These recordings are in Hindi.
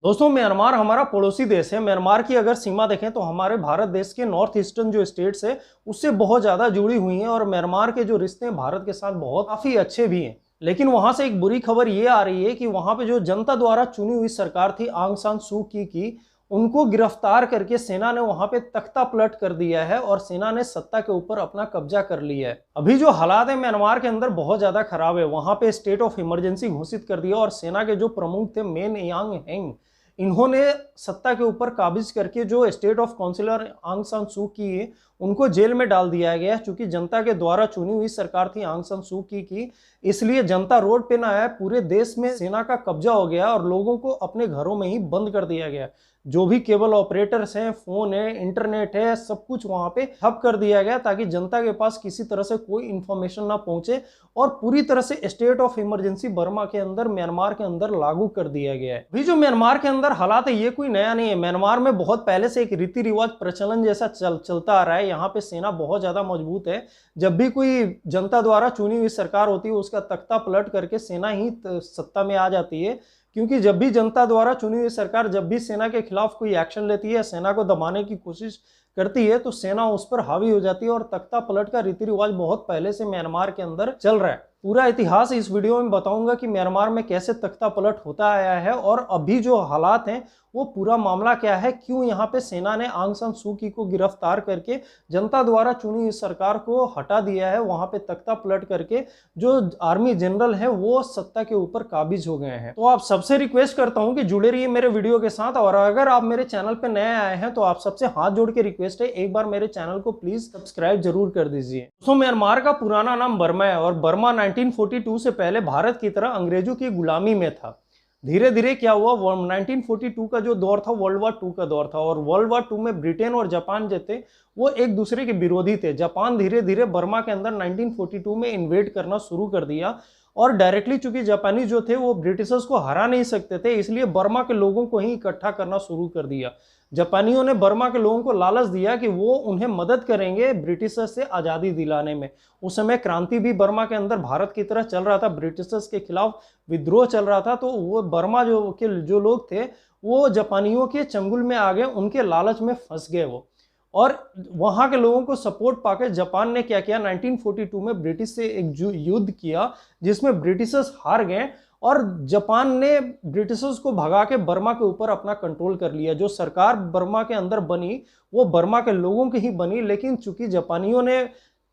दोस्तों, म्यांमार हमारा पड़ोसी देश है। म्यांमार की अगर सीमा देखें तो हमारे भारत देश के नॉर्थ ईस्टर्न जो स्टेट्स है उससे बहुत ज़्यादा जुड़ी हुई हैं और म्यांमार के जो रिश्ते हैं भारत के साथ बहुत काफ़ी अच्छे भी हैं। लेकिन वहाँ से एक बुरी खबर ये आ रही है कि वहाँ पे जो जनता द्वारा चुनी हुई सरकार थी आंग सान सू की उनको गिरफ्तार करके सेना ने वहाँ पे तख्ता पलट कर दिया है और सेना ने सत्ता के ऊपर अपना कब्जा कर लिया है। अभी जो हालात है म्यांमार के अंदर बहुत ज़्यादा खराब है। वहाँ पे स्टेट ऑफ इमरजेंसी घोषित कर दिया और सेना के जो प्रमुख थे मेन यांग हेंग, इन्होंने सत्ता के ऊपर काबिज करके जो स्टेट ऑफ काउंसिलर आंग सान सू की है उनको जेल में डाल दिया गया। चूंकि जनता के द्वारा चुनी हुई सरकार थी आंग सान सू की, इसलिए जनता रोड पे ना आया। पूरे देश में सेना का कब्जा हो गया और लोगों को अपने घरों में ही बंद कर दिया गया। जो भी केबल ऑपरेटर्स हैं, फोन है, इंटरनेट है, सब कुछ वहां पे ठप कर दिया गया ताकि जनता के पास किसी तरह से कोई इंफॉर्मेशन ना पहुंचे। और पूरी तरह से स्टेट ऑफ इमरजेंसी बर्मा के अंदर, म्यांमार के अंदर लागू कर दिया गया है। अभी जो म्यांमार के अंदर हालात है ये कोई नया नहीं है। म्यांमार में बहुत पहले से एक रीति रिवाज प्रचलन जैसा चलता आ रहा है। यहाँ पे सेना बहुत ज्यादा मजबूत है। जब भी कोई जनता द्वारा चुनी हुई सरकार होती है उसका तख्ता पलट करके सेना ही सत्ता में आ जाती है। क्योंकि जब भी जनता द्वारा चुनी हुई सरकार जब भी सेना के खिलाफ कोई एक्शन लेती है, सेना को दबाने की कोशिश करती है, तो सेना उस पर हावी हो जाती है और तख्ता पलट का रीति रिवाज बहुत पहले से म्यांमार के अंदर चल रहा है। पूरा इतिहास इस वीडियो में बताऊंगा कि म्यांमार में कैसे तख्ता पलट होता आया है और अभी जो हालात हैं वो पूरा मामला क्या है, क्यों यहाँ पे सेना ने आंग सान सू की को गिरफ्तार करके जनता द्वारा चुनी हुई सरकार को हटा दिया है। वहां पे तख्ता पलट करके जो आर्मी जनरल है वो सत्ता के ऊपर काबिज हो गए हैं। तो आप सबसे रिक्वेस्ट करता हूं कि जुड़े रहिए मेरे वीडियो के साथ। और अगर आप मेरे चैनल पे नए आए हैं तो आप सबसे हाथ जोड़ के रिक्वेस्ट है, एक बार मेरे चैनल को प्लीज सब्सक्राइब जरूर कर दीजिए। दोस्तों, म्यांमार का पुराना नाम बर्मा है और बर्मा 1942 से पहले भारत की तरह अंग्रेजों की गुलामी में था। धीरे धीरे क्या हुआ, 1942 का जो दौर था वर्ल्ड वार 2 का दौर था और वर्ल्ड वार 2 में ब्रिटेन और जापान जो थे वो एक दूसरे के विरोधी थे। जापान धीरे धीरे बर्मा के अंदर 1942 में इन्वेड करना शुरू कर दिया और डायरेक्टली, चूंकि जापानी जो थे वो ब्रिटिशर्स को हरा नहीं सकते थे, इसलिए बर्मा के लोगों को ही इकट्ठा करना शुरू कर दिया। जापानियों ने बर्मा के लोगों को लालच दिया कि वो उन्हें मदद करेंगे ब्रिटिशर्स से आज़ादी दिलाने में। उस समय क्रांति भी बर्मा के अंदर भारत की तरह चल रहा था, ब्रिटिशर्स के खिलाफ विद्रोह चल रहा था। तो वो बर्मा जो लोग थे वो जापानियों के चंगुल में आ गए, उनके लालच में फंस गए वो। और वहां के लोगों को सपोर्ट पाकर जापान ने क्या किया, 1942 में ब्रिटिश से एक युद्ध किया जिसमें ब्रिटिशर्स हार गए और जापान ने ब्रिटिशर्स को भगा के बर्मा के ऊपर अपना कंट्रोल कर लिया। जो सरकार बर्मा के अंदर बनी वो बर्मा के लोगों की ही बनी, लेकिन चूंकि जापानियों ने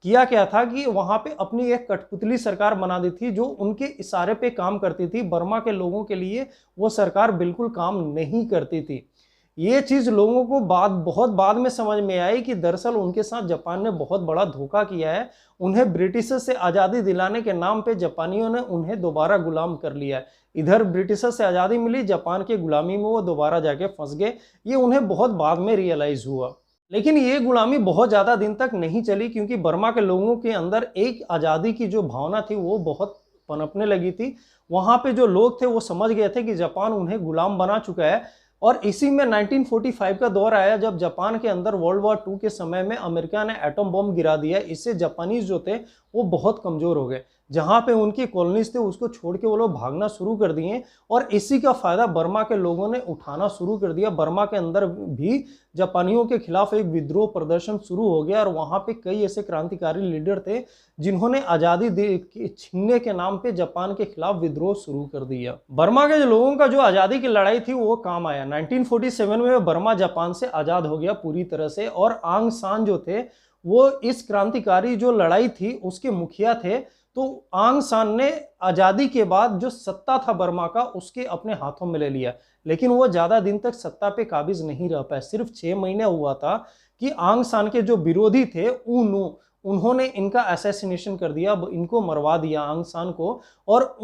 किया क्या था कि वहां पे अपनी एक कठपुतली सरकार बना दी थी जो उनके इशारे पे काम करती थी। बर्मा के लोगों के लिए वो सरकार बिल्कुल काम नहीं करती थी। ये चीज लोगों को बहुत बाद में समझ में आई कि दरअसल उनके साथ जापान ने बहुत बड़ा धोखा किया है। उन्हें ब्रिटिशर से आज़ादी दिलाने के नाम पे जापानियों ने उन्हें दोबारा गुलाम कर लिया है। इधर ब्रिटिशर से आज़ादी मिली, जापान के गुलामी में वो दोबारा जाके फंस गए। ये उन्हें बहुत बाद में रियलाइज हुआ। लेकिन ये गुलामी बहुत ज़्यादा दिन तक नहीं चली क्योंकि बर्मा के लोगों के अंदर एक आज़ादी की जो भावना थी वो बहुत पनपने लगी थी। वहाँ पे जो लोग थे वो समझ गए थे कि जापान उन्हें गुलाम बना चुका है। और इसी में 1945 का दौर आया जब जापान के अंदर वर्ल्ड वार 2 के समय में अमेरिका ने एटम बम गिरा दिया। इससे जापानीज जो थे वो बहुत कमज़ोर हो गए। जहाँ पे उनकी कॉलोनीज थे उसको छोड़ के वो लोग भागना शुरू कर दिए और इसी का फ़ायदा बर्मा के लोगों ने उठाना शुरू कर दिया। बर्मा के अंदर भी जापानियों के खिलाफ एक विद्रोह प्रदर्शन शुरू हो गया और वहाँ पे कई ऐसे क्रांतिकारी लीडर थे जिन्होंने आज़ादी छीनने के नाम पे जापान के खिलाफ विद्रोह शुरू कर दिया। बर्मा के लोगों का जो आज़ादी की लड़ाई थी वो काम आया। 1947 में बर्मा जापान से आज़ाद हो गया पूरी तरह से और आंग सान जो थे वो इस क्रांतिकारी जो लड़ाई थी उसके मुखिया थे। तो आंग सान ने आज़ादी के बाद जो सत्ता था बर्मा का उसके अपने हाथों में ले लिया, लेकिन वो ज़्यादा दिन तक सत्ता पे काबिज नहीं रह पाए। सिर्फ 6 महीने हुआ था कि आंग सान के जो विरोधी थे उन्होंने इनका असैसिनेशन कर दिया, इनको मरवा दिया आंग सान को। और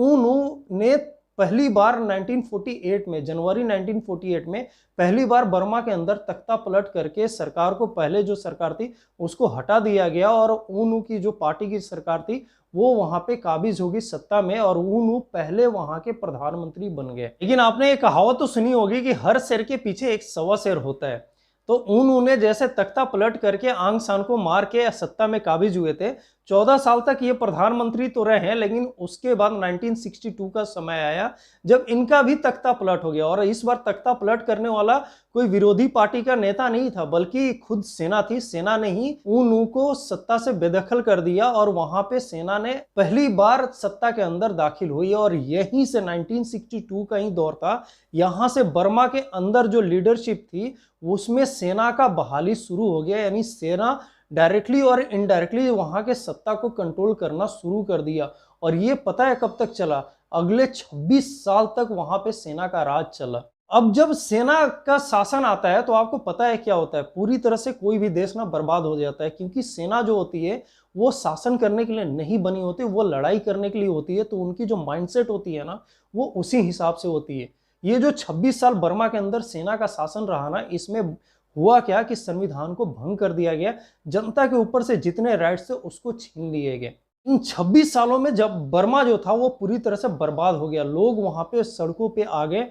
ने पहली बार 1948 में, जनवरी 1948 में पहली बार बर्मा के अंदर तख्ता पलट करके सरकार को, पहले जो सरकार थी उसको हटा दिया गया और ऊनू की जो पार्टी की सरकार थी वो वहां पे काबिज होगी सत्ता में और ऊनू पहले वहां के प्रधानमंत्री बन गए। लेकिन आपने एक कहावत तो सुनी होगी कि हर शेर के पीछे एक सवा शेर होता है। तो उन्होंने जैसे तख्ता पलट करके आंग सान को मार के सत्ता में काबिज हुए थे, 14 साल तक ये प्रधानमंत्री तो रहे हैं, लेकिन उसके बाद 1962 का समय आया जब इनका भी तख्ता पलट हो गया। और इस बार तख्ता पलट करने वाला कोई विरोधी पार्टी का नेता नहीं था, बल्कि खुद सेना थी। सेना ने ही उन को सत्ता से बेदखल कर दिया और वहां पे सेना ने पहली बार सत्ता के अंदर दाखिल हुई। और यहीं से 1962 का ही दौर था। यहां से बर्मा के अंदर जो लीडरशिप थी उसमें सेना का बहाली शुरू हो गया, यानी सेना डायरेक्टली और इनडायरेक्टली वहां के सत्ता को कंट्रोल करना शुरू कर दिया। और ये पता है कब तक चला? अगले 26 साल तक वहां पे सेना का राज चला। अब जब सेना का शासन आता है तो आपको पता है क्या होता है, पूरी तरह से कोई भी देश ना बर्बाद हो जाता है, क्योंकि सेना जो होती है वो शासन करने के लिए नहीं बनी होती, वो लड़ाई करने के लिए होती है। तो उनकी जो माइंडसेट होती है ना, वो उसी हिसाब से होती है। ये जो 26 साल बर्मा के अंदर सेना का शासन रहा ना, इसमें हुआ क्या कि संविधान को भंग कर दिया गया, जनता के ऊपर से जितने राइट्स थे उसको छीन लिए गए। इन 26 सालों में जब बर्मा जो था वो पूरी तरह से बर्बाद हो गया, लोग वहां पे सड़कों पे आ गए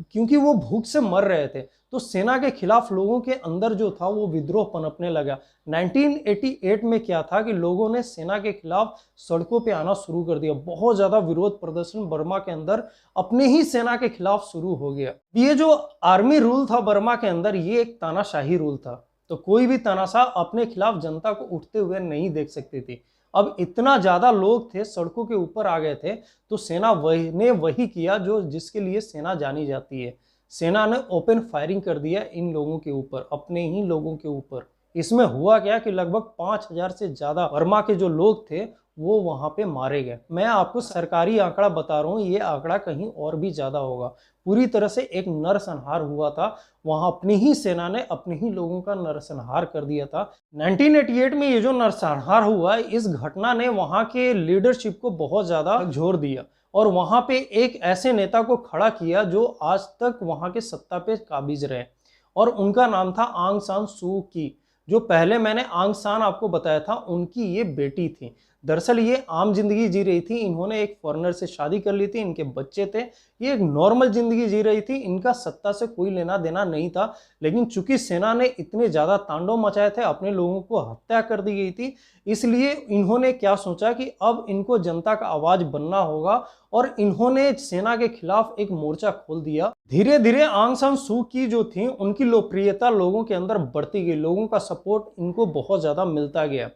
क्योंकि वो भूख से मर रहे थे। तो सेना के खिलाफ लोगों के अंदर जो था वो विद्रोह पनपने लगा। 1988 में क्या था कि लोगों ने सेना के खिलाफ सड़कों पे आना शुरू कर दिया। बहुत ज्यादा विरोध प्रदर्शन बर्मा के अंदर अपने ही सेना के खिलाफ शुरू हो गया। ये जो आर्मी रूल था बर्मा के अंदर, ये एक तानाशाही रूल था। तो कोई भी तानाशाह अपने खिलाफ जनता को उठते हुए नहीं देख सकती थी। अब इतना ज्यादा लोग थे, सड़कों के ऊपर आ गए थे, तो सेना वही किया जो जिसके लिए सेना जानी जाती है। सेना ने ओपन फायरिंग कर दिया इन लोगों के ऊपर, अपने ही लोगों के ऊपर। इसमें हुआ क्या कि लगभग 5000 से ज्यादा बर्मा के जो लोग थे वो वहां पे मारे गए। मैं आपको सरकारी आंकड़ा बता रहा हूँ, ये आंकड़ा कहीं और भी ज्यादा होगा। पूरी तरह से एक नरसंहार हुआ था वहां, अपनी ही सेना ने अपने ही लोगों का नरसंहार कर दिया था। 1988 में ये जो नरसंहार हुआ, इस घटना ने वहां के लीडरशिप को बहुत ज्यादा झोर दिया और वहां पे एक ऐसे नेता को खड़ा किया जो आज तक वहां के सत्ता पे काबिज रहे, और उनका नाम था आंग सान सू की। जो पहले मैंने आंग सान आपको बताया था, उनकी ये बेटी थी। दरअसल ये आम जिंदगी जी रही थी, इन्होंने एक फॉरेनर से शादी कर ली थी, इनके बच्चे थे, ये एक नॉर्मल जिंदगी जी रही थी, इनका सत्ता से कोई लेना देना नहीं था। लेकिन चूंकि सेना ने इतने ज्यादा तांडव मचाए थे, अपने लोगों को हत्या कर दी गई थी, इसलिए इन्होंने क्या सोचा कि अब इनको जनता का आवाज बनना होगा, और इन्होंने सेना के खिलाफ एक मोर्चा खोल दिया। धीरे धीरे आंग सान सू की जो थी, उनकी लोकप्रियता लोगों के अंदर बढ़ती गई, लोगों का सपोर्ट इनको बहुत ज्यादा मिलता गया।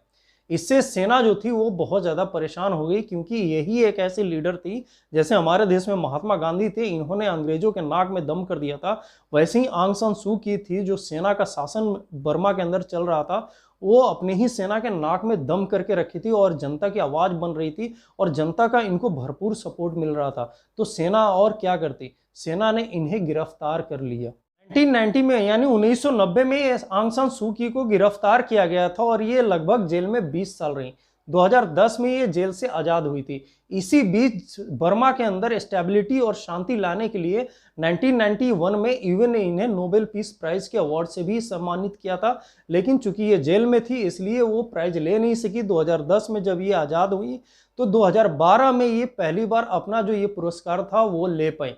इससे सेना जो थी वो बहुत ज्यादा परेशान हो गई, क्योंकि यही एक ऐसी लीडर थी, जैसे हमारे देश में महात्मा गांधी थे, इन्होंने अंग्रेजों के नाक में दम कर दिया था, वैसे ही आंग सान सू की थी, जो सेना का शासन बर्मा के अंदर चल रहा था, वो अपने ही सेना के नाक में दम करके रखी थी और जनता की आवाज बन रही थी, और जनता का इनको भरपूर सपोर्ट मिल रहा था। तो सेना और क्या करती, सेना ने इन्हें गिरफ्तार कर लिया। 1990 में यानी 1990 में आंग सान सू की को गिरफ्तार किया गया था और ये लगभग जेल में 20 साल रही। 2010 में ये जेल से आजाद हुई थी। इसी बीच बर्मा के अंदर स्टेबिलिटी और शांति लाने के लिए 1991 में यूएन ने इन्हें नोबेल पीस प्राइज के अवार्ड से भी सम्मानित किया था, लेकिन चूंकि ये जेल में थी इसलिए वो प्राइज ले नहीं सकी। 2010 में जब ये आजाद हुई तो 2012 में ये पहली बार अपना जो ये पुरस्कार था वो ले पाई।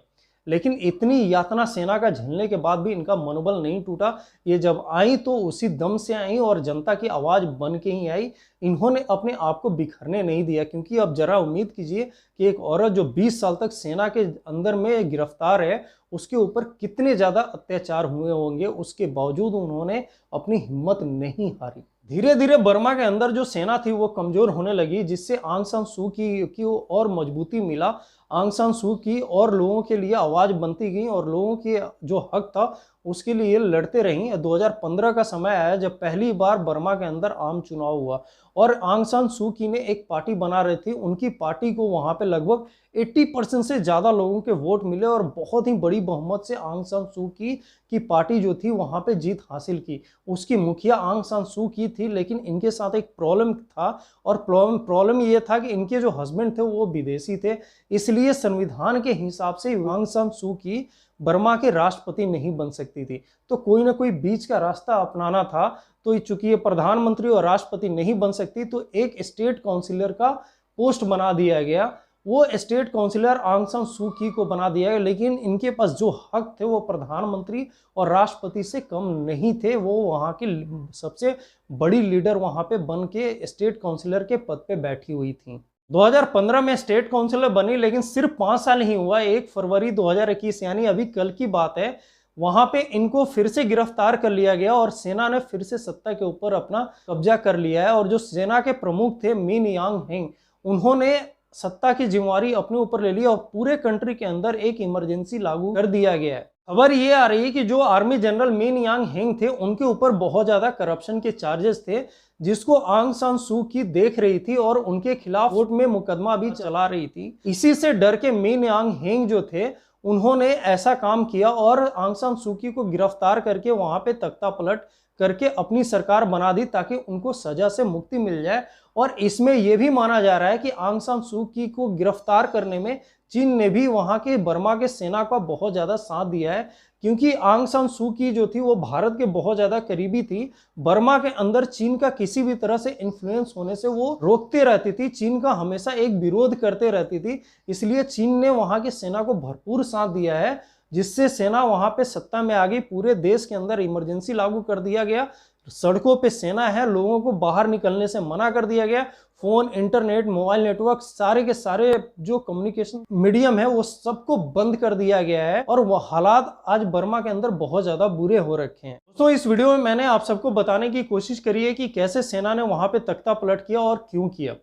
लेकिन इतनी यातना सेना का झेलने के बाद भी इनका मनोबल नहीं टूटा। ये जब आई तो उसी दम से आई और जनता की आवाज बन के ही आई। इन्होंने अपने आप को बिखरने नहीं दिया, क्योंकि अब जरा उम्मीद कीजिए कि एक औरत जो 20 साल तक सेना के अंदर में गिरफ्तार है, उसके ऊपर कितने ज्यादा अत्याचार हुए होंगे, उसके बावजूद उन्होंने अपनी हिम्मत नहीं हारी। धीरे धीरे बर्मा के अंदर जो सेना थी वो कमजोर होने लगी, जिससे आंग सान सू की और मजबूती मिला। आंग सान सू की और लोगों के लिए आवाज बनती गई और लोगों के जो हक था उसके लिए लड़ते रहीं। 2015 का समय आया जब पहली बार बर्मा के अंदर आम चुनाव हुआ और आंग सान सू की ने एक पार्टी बना रही थी। उनकी पार्टी को वहां पे लगभग 80% से ज्यादा लोगों के वोट मिले और बहुत ही बड़ी बहुमत से आंग सान सू की पार्टी जो थी वहां पे जीत हासिल की। उसकी मुखिया आंग सान सू की थी, लेकिन इनके साथ एक प्रॉब्लम था, और प्रॉब्लम ये था कि इनके जो हस्बैंड थे वो विदेशी थे। इसलिए संविधान के हिसाब से आंग सान सू की बर्मा के राष्ट्रपति नहीं बन सकती थी। तो कोई ना कोई बीच का रास्ता अपनाना था। तो चूंकि ये प्रधानमंत्री और राष्ट्रपति नहीं बन सकती, तो एक स्टेट काउंसिलर का पोस्ट बना दिया गया। वो स्टेट काउंसिलर आंग सान सू की को बना दिया गया, लेकिन इनके पास जो हक थे वो प्रधानमंत्री और राष्ट्रपति से कम नहीं थे। वो वहाँ की सबसे बड़ी लीडर वहाँ पे बन के स्टेट काउंसिलर के पद पे बैठी हुई थी। 2015 में स्टेट काउंसिलर बनी, लेकिन सिर्फ 5 साल ही हुआ। 1 फरवरी 2021 यानी अभी कल की बात है, वहां पे इनको फिर से गिरफ्तार कर लिया गया और सेना ने फिर से सत्ता के ऊपर अपना कब्जा कर लिया है। और जो सेना के प्रमुख थे मिन यांग हेंग, उन्होंने सत्ता की जिम्मेवारी अपने ऊपर ले ली और पूरे कंट्री के अंदर एक इमरजेंसी लागू कर दिया गया है। खबर ये आ रही है कि जो आर्मी जनरल मिन यांग हेंग थे, उनके ऊपर बहुत ज्यादा करप्शन के चार्जेस थे, जिसको आंग सान सू की देख रही थी और उनके खिलाफ कोर्ट में मुकदमा भी चला रही थी। इसी से डर के मिन यांग हेंग जो थे, उन्होंने ऐसा काम किया और आंग सान सू की को गिरफ्तार करके वहां पे तख्ता पलट करके अपनी सरकार बना दी, ताकि उनको सजा से मुक्ति मिल जाए। और इसमें यह भी माना जा रहा है कि आंग सान सू की को गिरफ्तार करने में चीन ने भी वहां के बर्मा के सेना का बहुत ज्यादा साथ दिया है, क्योंकि आंग सान सू की जो थी वो भारत के बहुत ज्यादा करीबी थी। बर्मा के अंदर चीन का किसी भी तरह से इन्फ्लुएंस होने से वो रोकते रहती थी, चीन का हमेशा एक विरोध करते रहती थी। इसलिए चीन ने वहां की सेना को भरपूर साथ दिया है, जिससे सेना वहां पे सत्ता में आ गई। पूरे देश के अंदर इमरजेंसी लागू कर दिया गया, सड़कों पे सेना है, लोगों को बाहर निकलने से मना कर दिया गया। फोन, इंटरनेट, मोबाइल नेटवर्क, सारे के सारे जो कम्युनिकेशन मीडियम है वो सबको बंद कर दिया गया है। और वो हालात आज बर्मा के अंदर बहुत ज्यादा बुरे हो रखे हैं। दोस्तों, इस वीडियो में मैंने आप सबको बताने की कोशिश करी है कि कैसे सेना ने वहां पे तख्ता पलट किया और क्यों किया।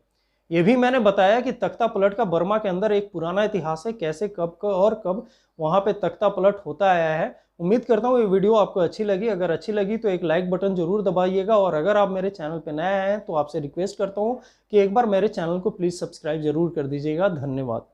ये भी मैंने बताया कि तख्ता पलट का बर्मा के अंदर एक पुराना इतिहास है, कैसे कब वहां पे तख्ता पलट होता आया है। उम्मीद करता हूँ ये वीडियो आपको अच्छी लगी। अगर अच्छी लगी तो एक लाइक बटन जरूर दबाइएगा, और अगर आप मेरे चैनल पे नए आए हैं तो आपसे रिक्वेस्ट करता हूँ कि एक बार मेरे चैनल को प्लीज़ सब्सक्राइब जरूर कर दीजिएगा। धन्यवाद।